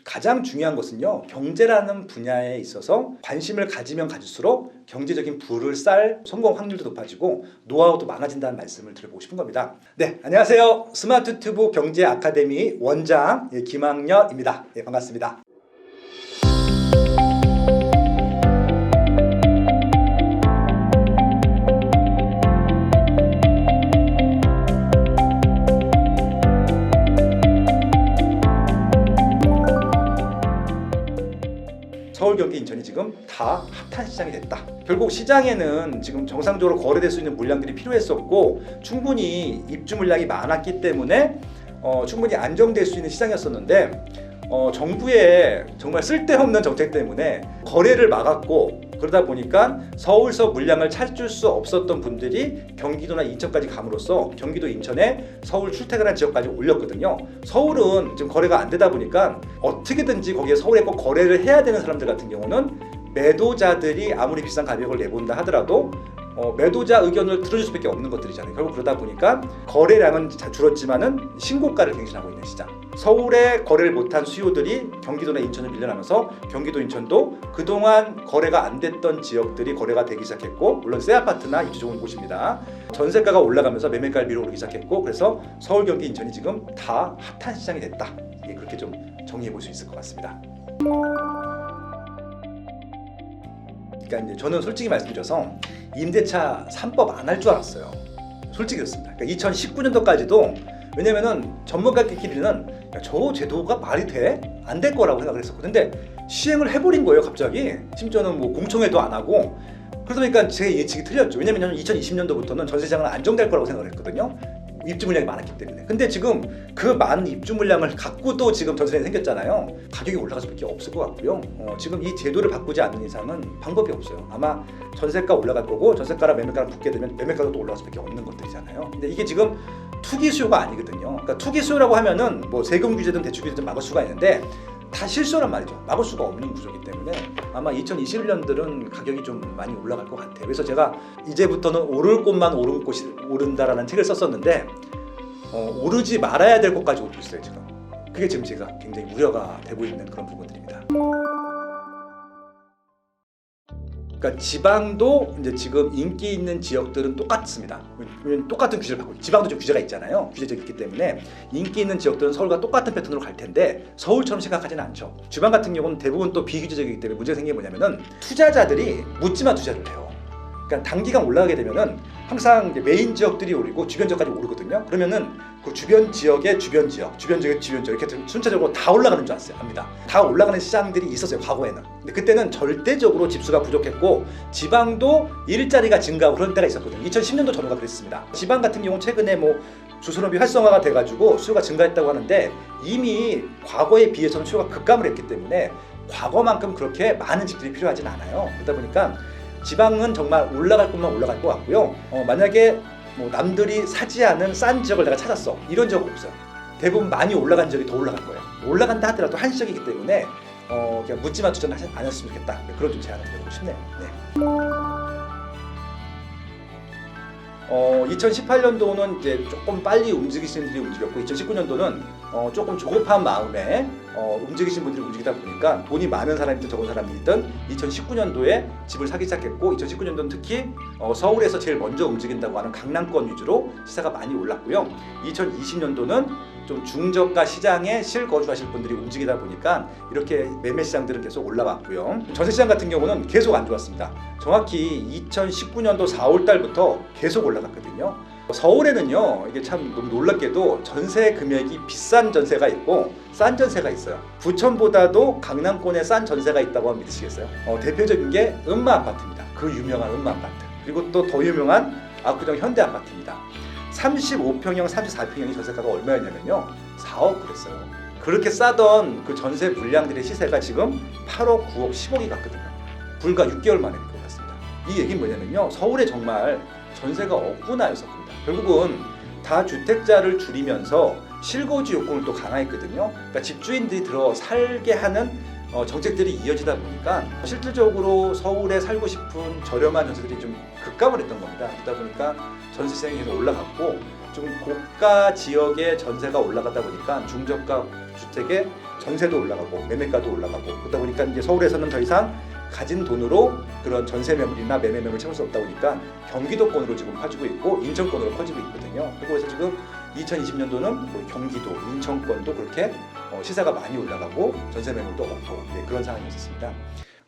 가장 중요한 것은요, 경제라는 분야에 있어서 관심을 가지면 가질수록 경제적인 부를 쌓을 성공 확률도 높아지고 노하우도 많아진다는 말씀을 드려보고 싶은 겁니다. 네, 안녕하세요. 스마트 튜브 경제 아카데미 원장 김학렬입니다. 네, 반갑습니다. 서울, 경기, 인천이 지금 다 핫한 시장이 됐다. 결국 시장에는 지금 정상적으로 거래될 수 있는 물량들이 필요했었고 충분히 입주 물량이 많았기 때문에 충분히 안정될 수 있는 시장이었었는데 정부의 정말 쓸데없는 정책 때문에 거래를 막았고 그러다 보니까 서울서 물량을 찾을 수 없었던 분들이 경기도나 인천까지 감으로써 경기도 인천에 서울 출퇴근한 지역까지 올렸거든요. 서울은 지금 거래가 안 되다 보니까 어떻게든지 거기에 서울에 꼭 거래를 해야 되는 사람들 같은 경우는 매도자들이 아무리 비싼 가격을 내본다 하더라도 매도자 의견을 들어줄 수밖에 없는 것들이잖아요. 결국 그러다 보니까 거래량은 줄었지만은 신고가를 갱신하고 있는 시장. 서울에 거래를 못한 수요들이 경기도나 인천을 밀려나면서 경기도 인천도 그동안 거래가 안 됐던 지역들이 거래가 되기 시작했고, 물론 새 아파트나 입주 좋은 곳입니다. 전세가가 올라가면서 매매가를 밀어오르기 시작했고, 그래서 서울, 경기, 인천이 지금 다 핫한 시장이 됐다. 그렇게 좀 정리해 볼 수 있을 것 같습니다. 그러니까 이제 저는 솔직히 말씀드려서 임대차 3법 안 할 줄 알았어요. 솔직히 그렇습니다. 그러니까 2019년도까지도 왜냐면은 전문가끼리는 저 제도가 말이 돼? 안 될 거라고 생각을 했었고, 근데 시행을 해버린 거예요 갑자기. 심지어는 뭐 공청회도 안 하고. 그러다 보니까 제 예측이 틀렸죠. 왜냐면 2020년도부터는 전세시장은 안정될 거라고 생각을 했거든요. 입주 물량이 많았기 때문에. 근데 지금 그 많은 입주 물량을 갖고도 지금 전세장이 생겼잖아요. 가격이 올라갈 수밖에 없을 것 같고요. 지금 이 제도를 바꾸지 않는 이상은 방법이 없어요. 아마 전세가 올라갈 거고 전세가랑 매매가랑 붙게 되면 매매가도 또 올라갈 수밖에 없는 것들이잖아요. 근데 이게 지금 투기 수요가 아니거든요. 그러니까 투기 수요라고 하면은 뭐 세금 규제든 대출 규제든 막을 수가 있는데 다 실수란 말이죠. 막을 수가 없는 구조이기 때문에 아마 2021년들은 가격이 좀 많이 올라갈 것 같아요. 그래서 제가 이제부터는 오를 곳만 오른 곳이 오른다라는 책을 썼었는데 오르지 말아야 될 곳까지 오르고 있어요 지금. 그게 지금 제가 굉장히 우려가 되고 있는 그런 부분들입니다. 그러니까 지방도 이제 지금 인기 있는 지역들은 똑같습니다. 왜냐면 똑같은 규제를 받고 지방도 좀 규제가 있잖아요. 규제가 있기 때문에 인기 있는 지역들은 서울과 똑같은 패턴으로 갈 텐데 서울처럼 생각하지는 않죠. 지방 같은 경우는 대부분 또 비규제적이기 때문에 문제가 생긴 게 뭐냐면은 투자자들이 묻지마 투자를 해요. 그러니까 단기간 올라가게 되면은 항상 이제 메인 지역들이 오르고 주변 지역까지 오르거든요. 그러면은 그 주변 지역의 주변 지역 이렇게 순차적으로 다 올라가는 줄 알았어요. 합니다. 다 올라가는 시장들이 있었어요 과거에는. 근데 그때는 절대적으로 집수가 부족했고 지방도 일자리가 증가하고 그런 때가 있었거든요. 2010년도 전후가 그랬습니다. 지방 같은 경우는 최근에 뭐 주소업이 활성화가 돼가지고 수요가 증가했다고 하는데 이미 과거에 비해서는 수요가 급감을 했기 때문에 과거만큼 그렇게 많은 집들이 필요하진 않아요. 그러다 보니까 지방은 정말 올라갈 것만 올라갈 것 같고요. 만약에 뭐 남들이 사지 않은 싼 지역을 내가 찾았어 이런 적 없어요. 대부분 많이 올라간 지역이 더 올라갈 거예요. 올라간다 하더라도 한시적이기 때문에 그냥 묻지마 투자는 안 했으면 좋겠다. 그런 좀 제안을 드리고 싶네요. 네. 2018년도는 이제 조금 빨리 움직이시는 분들이 움직였고 2019년도는 조금 조급한 마음에 움직이신 분들이 움직이다 보니까 돈이 많은 사람이든 적은 사람이든 2019년도에 집을 사기 시작했고 2019년도는 특히 서울에서 제일 먼저 움직인다고 하는 강남권 위주로 시세가 많이 올랐고요. 2020년도는 좀 중저가 시장에 실거주하실 분들이 움직이다 보니까 이렇게 매매 시장들은 계속 올라왔고요. 전세 시장 같은 경우는 계속 안 좋았습니다. 정확히 2019년도 4월 달부터 계속 올라갔거든요. 서울에는요, 이게 참 너무 놀랍게도 전세 금액이 비싼 전세가 있고 싼 전세가 있어요. 부천보다도 강남권에 싼 전세가 있다고 하면 믿으시겠어요? 대표적인 게 음마 아파트입니다. 그 유명한 음마 아파트. 그리고 또 더 유명한 압구정 현대 아파트입니다. 35평형, 34평형의 전세가가 얼마였냐면요 4억 그랬어요. 그렇게 싸던 그 전세 물량들의 시세가 지금 8억, 9억, 10억이 갔거든요. 불과 6개월 만에 그렇게 올랐습니다. 이 얘기는 뭐냐면요 서울에 정말 전세가 없구나였을 겁니다. 결국은 다주택자를 줄이면서 실거주 요건을 또 강화했거든요. 그러니까 집주인들이 들어 살게 하는 정책들이 이어지다 보니까 실질적으로 서울에 살고 싶은 저렴한 전세들이 좀 급감을 했던 겁니다. 그러다 보니까 전세 시장이 계속 올라갔고 좀 고가 지역의 전세가 올라가다 보니까 중저가 주택의 전세도 올라가고 매매가도 올라가고 그러다 보니까 이제 서울에서는 더 이상 가진 돈으로 그런 전세 매물이나 매매 매물을 채울 수 없다 보니까 경기도권으로 지금 퍼지고 있고 인천권으로 퍼지고 있거든요. 그래서 지금 2020년도는 뭐 경기도, 인천권도 그렇게 시세가 많이 올라가고 전세 매물도 없고 그런 상황이 있었습니다.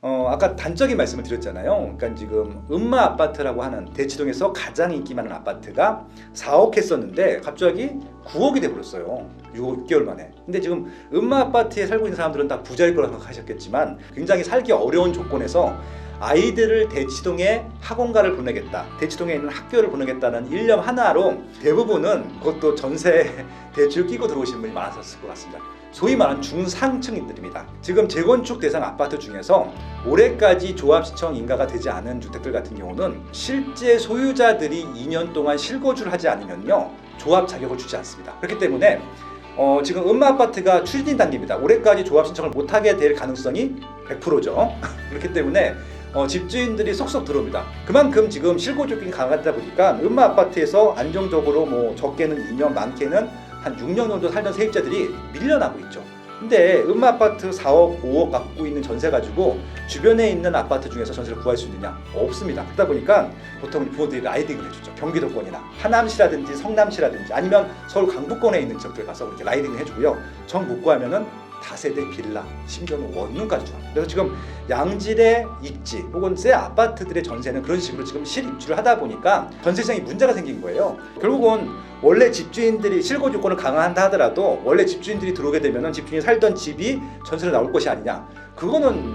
아까 단적인 말씀을 드렸잖아요. 그러니까 지금 음마 아파트라고 하는 대치동에서 가장 인기 많은 아파트가 4억 했었는데 갑자기 9억이 돼버렸어요. 6개월 만에. 근데 지금 음마 아파트에 살고 있는 사람들은 다 부자일 거라고 생각하셨겠지만 굉장히 살기 어려운 조건에서 아이들을 대치동에 학원가를 보내겠다, 대치동에 있는 학교를 보내겠다는 일념 하나로 대부분은 그것도 전세 대출 끼고 들어오신 분이 많았을 것 같습니다. 소위 말하는 중상층인들입니다. 지금 재건축 대상 아파트 중에서 올해까지 조합 시청 인가가 되지 않은 주택들 같은 경우는 실제 소유자들이 2년 동안 실거주를 하지 않으면요 조합 자격을 주지 않습니다. 그렇기 때문에 지금 음마 아파트가 추진 단계입니다. 올해까지 조합 신청을 못하게 될 가능성이 100%죠. 그렇기 때문에 집주인들이 속속 들어옵니다. 그만큼 지금 실거주격이 강하다 보니까 음마 아파트에서 안정적으로 뭐 적게는 2년, 많게는 한 6년 정도 살던 세입자들이 밀려나고 있죠. 근데 음마 아파트 4억, 5억 갖고 있는 전세 가지고 주변에 있는 아파트 중에서 전세를 구할 수 있느냐? 없습니다. 그러다 보니까 보통 부모들이 라이딩을 해주죠. 경기도권이나 하남시라든지 성남시라든지 아니면 서울 강북권에 있는 지역들 가서 이렇게 라이딩을 해주고요. 정 못 구하면은 다세대 빌라, 심지어는 원룸까지 좋아합니다. 그래서 지금 양질의 입지 혹은 새 아파트들의 전세는 그런 식으로 지금 실입주를 하다 보니까 전세 시장에 문제가 생긴 거예요. 결국은 원래 집주인들이 실거주 요건을 강화한다 하더라도 원래 집주인들이 들어오게 되면은 집주인이 살던 집이 전세로 나올 것이 아니냐. 그거는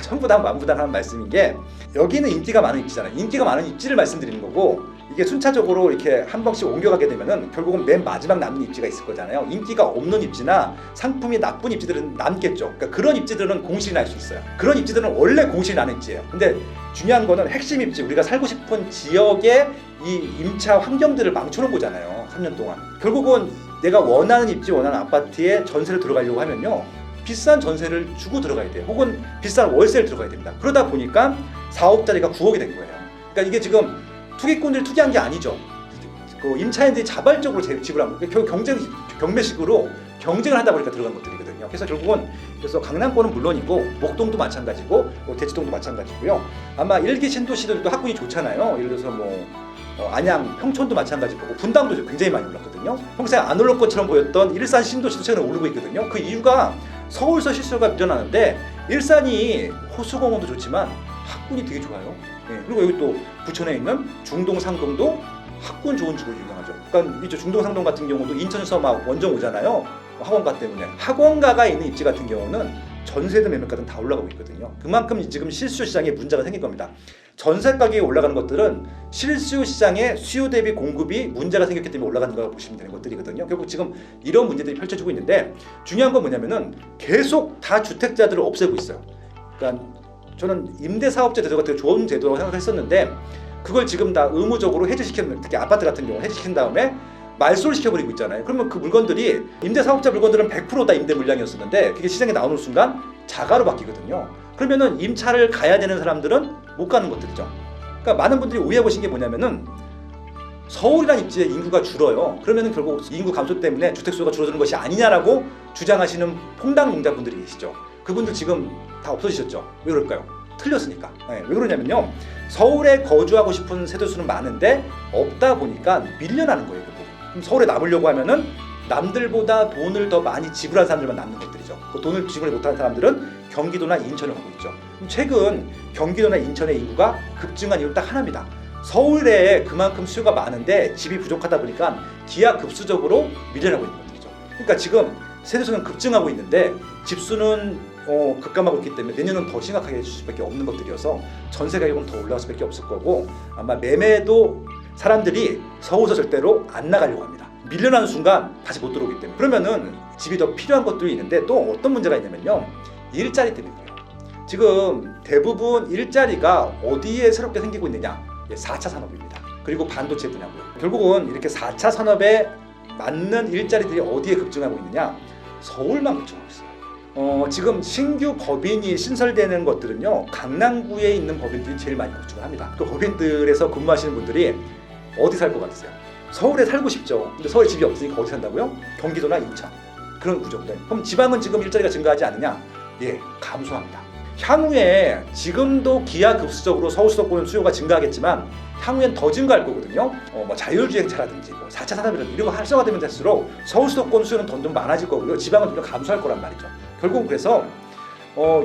천부당 만부당하는 말씀인 게 여기는 인기가 많은 입지잖아요. 인기가 많은 입지를 말씀드리는 거고 이게 순차적으로 이렇게 한 번씩 옮겨가게 되면은 결국은 맨 마지막 남는 입지가 있을 거잖아요. 인기가 없는 입지나 상품이 나쁜 입지들은 남겠죠. 그러니까 그런 입지들은 공실이 날 수 있어요. 그런 입지들은 원래 공실이 나는 입지예요. 근데 중요한 거는 핵심 입지, 우리가 살고 싶은 지역의 이 임차 환경들을 망쳐놓은 거잖아요. 3년 동안. 결국은 내가 원하는 입지, 원하는 아파트에 전세를 들어가려고 하면요. 비싼 전세를 주고 들어가야 돼요. 혹은 비싼 월세를 들어가야 됩니다. 그러다 보니까 4억짜리가 9억이 된 거예요. 그러니까 이게 지금 투기꾼들이 투기한 게 아니죠. 그 임차인들이 자발적으로 지불한 거예요. 결국 경매식으로 경쟁을 하다 보니까 들어간 것들이거든요. 그래서 결국은 강남권은 물론이고 목동도 마찬가지고 대치동도 마찬가지고요. 아마 일기 신도시들도 학군이 좋잖아요. 예를 들어서 안양, 평촌도 마찬가지고 분당도 굉장히 많이 올랐거든요. 평소에 안 올랐 것처럼 보였던 일산 신도시도 최근에 오르고 있거든요. 그 이유가 서울서 실수요가 밀려나는데 일산이 호수공원도 좋지만 학군이 되게 좋아요. 그리고 여기 또 부천에 있는 중동, 상동도 학군 좋은 집으로 유명하죠. 그러니까 이제 중동, 상동 같은 경우도 인천에서 막 원정 오잖아요. 학원가 때문에. 학원가가 있는 입지 같은 경우는 전세든 매매가든 다 올라가고 있거든요. 그만큼 지금 실수요 시장에 문제가 생긴 겁니다. 전세 가격이 올라가는 것들은 실수요 시장의 수요 대비 공급이 문제가 생겼기 때문에 올라가는 거라고 보시면 되는 것들이거든요. 결국 지금 이런 문제들이 펼쳐지고 있는데 중요한 건 뭐냐면은 계속 다 주택자들을 없애고 있어요. 그러니까 저는 임대사업자 제도가 되게 좋은 제도라고 생각했었는데 그걸 지금 다 의무적으로 해제시키는, 특히 아파트 같은 경우 해제시킨 다음에 말소를 시켜버리고 있잖아요. 그러면 그 물건들이 임대사업자 물건들은 100% 다 임대 물량이었었는데 그게 시장에 나오는 순간 자가로 바뀌거든요. 그러면은 임차를 가야 되는 사람들은 못 가는 것들이죠. 그러니까 많은 분들이 오해해 보신 게 뭐냐면은 서울이라는 입지의 인구가 줄어요. 그러면은 결국 인구 감소 때문에 주택수요가 줄어드는 것이 아니냐라고 주장하시는 퐁당 농자분들이 계시죠. 그분들 지금 다 없어지셨죠. 왜 그럴까요? 틀렸으니까. 왜 그러냐면요. 서울에 거주하고 싶은 세대수는 많은데 없다 보니까 밀려나는 거예요. 결국. 그럼 서울에 남으려고 하면은 남들보다 돈을 더 많이 지불한 사람들만 남는 것들이죠. 그 돈을 지불 못하는 사람들은 경기도나 인천을 가고 있죠. 최근 경기도나 인천의 인구가 급증한 이유 딱 하나입니다. 서울에 그만큼 수요가 많은데 집이 부족하다 보니까 기하급수적으로 밀려나고 있는 것들이죠. 그러니까 지금 세대수는 급증하고 있는데 집수는 급감하고 있기 때문에 내년은 더 심각하게 해줄 수밖에 없는 것들이어서 전세 가격은 더 올라갈 수밖에 없을 거고 아마 매매도 사람들이 서울서 절대로 안 나가려고 합니다. 밀려나는 순간 다시 못 들어오기 때문에. 그러면은 집이 더 필요한 것들이 있는데 또 어떤 문제가 있냐면요. 일자리 때문에 그래요. 지금 대부분 일자리가 어디에 새롭게 생기고 있느냐? 4차 산업입니다. 그리고 반도체 분야고요. 결국은 이렇게 4차 산업에 맞는 일자리들이 어디에 급증하고 있느냐? 서울만 급증하고 있어요. 지금 신규 법인이 신설되는 것들은요. 강남구에 있는 법인들이 제일 많이 급증을 합니다. 그 법인들에서 근무하시는 분들이 어디 살 것 같으세요? 서울에 살고 싶죠. 근데 서울에 집이 없으니까 어디 산다고요? 경기도나 인천 그런 구조거든. 그럼 지방은 지금 일자리가 증가하지 않느냐? 예, 감소합니다. 향후에 지금도 기하급수적으로 서울 수도권은 수요가 증가하겠지만 향후엔 더 증가할 거거든요. 뭐 자율주행차라든지 뭐 4차 산업이라든지 이런 거 활성화되면 될수록 서울 수도권 수요는 점점 많아질 거고요. 지방은 점점 감소할 거란 말이죠. 결국은 그래서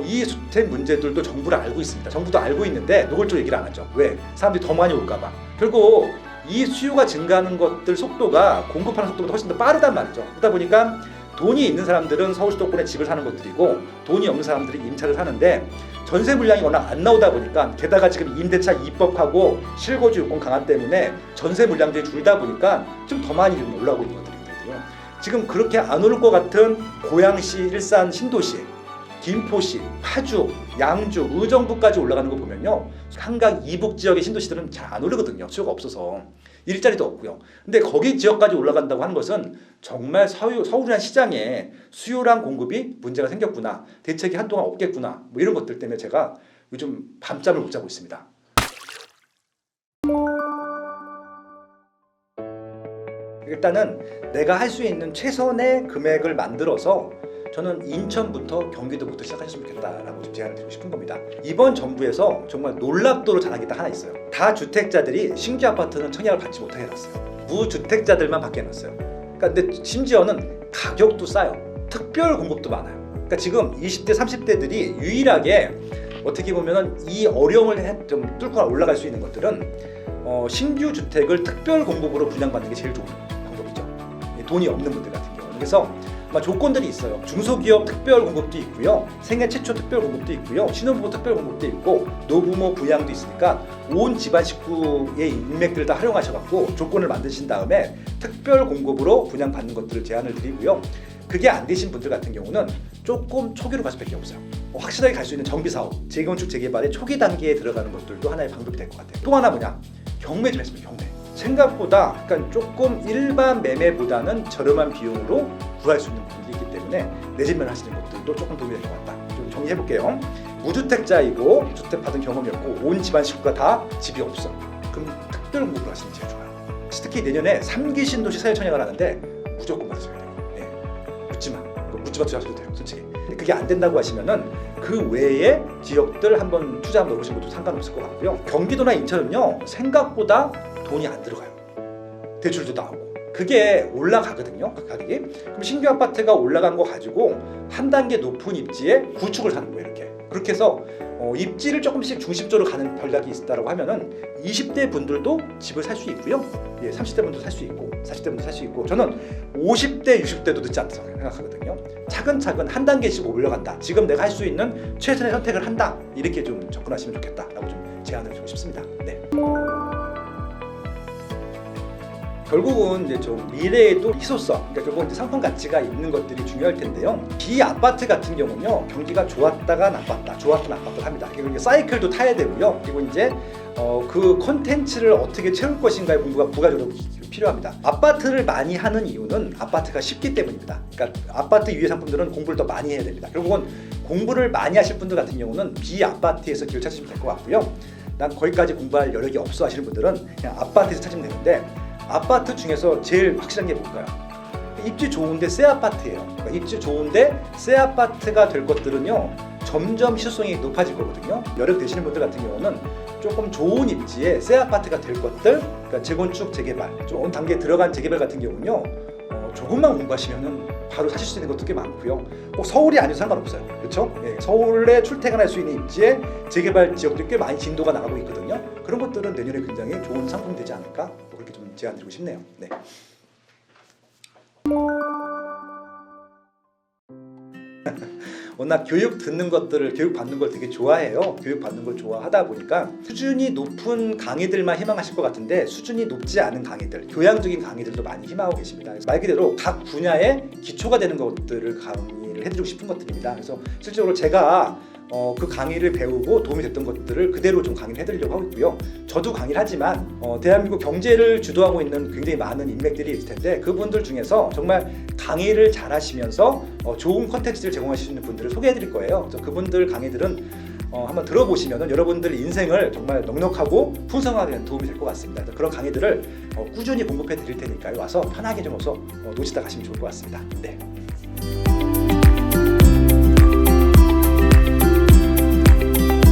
이 주택 문제들도 정부를 알고 있습니다. 정부도 알고 있는데 노골적으로 얘기를 안 하죠. 왜? 사람들이 더 많이 올까 봐. 결국 이 수요가 증가하는 것들 속도가 공급하는 속도보다 훨씬 더 빠르단 말이죠. 그러다 보니까 돈이 있는 사람들은 서울 수도권에 집을 사는 것들이고 돈이 없는 사람들이 임차를 사는데 전세 물량이 워낙 안 나오다 보니까 게다가 지금 임대차 입법하고 실거주 요건 강화 때문에 전세 물량들이 줄다 보니까 좀 더 많이 좀 올라오고 있는 것들이거든요. 지금 그렇게 안 오를 것 같은 고양시, 일산, 신도시, 김포시, 파주, 양주, 의정부까지 올라가는 거 보면요. 한강 이북 지역의 신도시들은 잘 안 오르거든요. 수요가 없어서. 일자리도 없고요. 근데 거기 지역까지 올라간다고 하는 것은 정말 서울이란 시장에 수요랑 공급이 문제가 생겼구나. 대책이 한동안 없겠구나. 뭐 이런 것들 때문에 제가 요즘 밤잠을 못 자고 있습니다. 일단은 내가 할 수 있는 최선의 금액을 만들어서 저는 인천부터 경기도부터 시작하셨으면 좋겠다라고 제안을 드리고 싶은 겁니다. 이번 정부에서 정말 놀랍도록 잘한 게 딱 하나 있어요. 다주택자들이 신규 아파트는 청약을 받지 못하게 해놨어요. 무주택자들만 받게 해놨어요. 그러니까 근데 심지어는 가격도 싸요. 특별 공급도 많아요. 그러니까 지금 20대, 30대들이 유일하게 어떻게 보면은 이 어려움을 좀 뚫고 올라갈 수 있는 것들은 신규 주택을 특별 공급으로 분양받는 게 제일 좋은 방법이죠. 돈이 없는 분들 같은 경우는. 그래서 조건들이 있어요. 중소기업 특별 공급도 있고요. 생애 최초 특별 공급도 있고요. 신혼부부 특별 공급도 있고 노부모 부양도 있으니까 온 집안 식구의 인맥들을 다 활용하셔갖고 조건을 만드신 다음에 특별 공급으로 분양받는 것들을 제안을 드리고요. 그게 안 되신 분들 같은 경우는 조금 초기로 갈 수밖에 없어요. 확실하게 갈 수 있는 정비사업, 재건축, 재개발의 초기 단계에 들어가는 것들도 하나의 방법이 될 것 같아요. 또 하나 뭐냐? 경매 좀 했으면 경매. 생각보다 약간 조금 일반 매매보다는 저렴한 비용으로 구할 수 있는 부분이 있기 때문에 내 집을 하시는 것들도 조금 도움이 될 것 같다. 좀 정리해 볼게요. 무주택자이고 주택 받은 경험이 없고 온 집안 식구가 다 집이 없어. 그럼 특별 공급을 하시는 게 제일 좋아요. 특히 내년에 3기 신도시 사회 청약을 하는데 무조건 받으셔야 돼요. 네. 묻지마 투자하셔도 돼요. 솔직히. 근데 그게 안 된다고 하시면은 그 외에 지역들 한번 투자 한번 넣으시는 것도 상관없을 것 같고요. 경기도나 인천은요 생각보다 돈이 안 들어가요. 대출도 나오고 그게 올라가거든요. 그 가격이. 그럼 신규 아파트가 올라간 거 가지고 한 단계 높은 입지에 구축을 사는 거예요. 이렇게. 그렇게 해서 입지를 조금씩 중심적으로 가는 전략이 있다라고 하면은 20대 분들도 집을 살 수 있고요. 예, 30대 분도 살 수 있고 40대 분도 살 수 있고 저는 50대, 60대도 늦지 않다고 생각하거든요. 차근차근 한 단계씩 올라간다. 지금 내가 할 수 있는 최선의 선택을 한다. 이렇게 좀 접근하시면 좋겠다라고 좀 제안을 드리고 싶습니다. 네. 결국은 이제 좀 미래에도 희소성, 그러니까 결국은 이제 상품 가치가 있는 것들이 중요할 텐데요. 비아파트 같은 경우는요, 경기가 좋았다가 나빴다, 좋았다 나빴다 합니다. 그리고 이제 사이클도 타야 되고요. 그리고 이제 그 콘텐츠를 어떻게 채울 것인가의 공부가 부가적으로 필요합니다. 아파트를 많이 하는 이유는 아파트가 쉽기 때문입니다. 그러니까 아파트 유해 상품들은 공부를 더 많이 해야 됩니다. 결국은 공부를 많이 하실 분들 같은 경우는 비아파트에서 길을 찾으시면 될 것 같고요. 난 거기까지 공부할 여력이 없어 하시는 분들은 그냥 아파트에서 찾으면 되는데 아파트 중에서 제일 확실한 게 뭘까요? 입지 좋은데 새 아파트예요. 그러니까 입지 좋은데 새 아파트가 될 것들은요 점점 희소성이 높아질 거거든요. 여력 되시는 분들 같은 경우는 조금 좋은 입지에 새 아파트가 될 것들, 그러니까 재건축, 재개발, 좀 어느 단계에 들어간 재개발 같은 경우는요 조금만 공부하시면은 바로 사실 수 있는 것도 꽤 많고요. 꼭 서울이 아니어도 상관없어요. 그렇죠? 예, 서울에 출퇴근할 수 있는 입지에 재개발 지역들이 꽤 많이 진도가 나가고 있거든요. 그런 것들은 내년에 굉장히 좋은 상품이 되지 않을까? 그렇게 좀 제안드리고 싶네요. 네. 워낙 교육 듣는 것들을 교육 받는 걸 되게 좋아해요. 교육 받는 걸 좋아하다 보니까 수준이 높은 강의들만 희망하실 것 같은데 수준이 높지 않은 강의들, 교양적인 강의들도 많이 희망하고 계십니다. 말 그대로 각 분야의 기초가 되는 것들을 강의를 해드리고 싶은 것들입니다. 그래서 실제로 제가 그 강의를 배우고 도움이 됐던 것들을 그대로 좀 강의를 해드리려고 하고 있고요. 저도 강의를 하지만 대한민국 경제를 주도하고 있는 굉장히 많은 인맥들이 있을 텐데 그분들 중에서 정말 강의를 잘 하시면서 좋은 컨텐츠를 제공하실 수 있는 분들을 소개해 드릴 거예요. 그래서 그분들 강의들은 한번 들어보시면 여러분들 인생을 정말 넉넉하고 풍성하게 되는 도움이 될 것 같습니다. 그런 강의들을 꾸준히 공급해 드릴 테니까요. 와서 편하게 좀 와서 놓치다 가시면 좋을 것 같습니다. 네.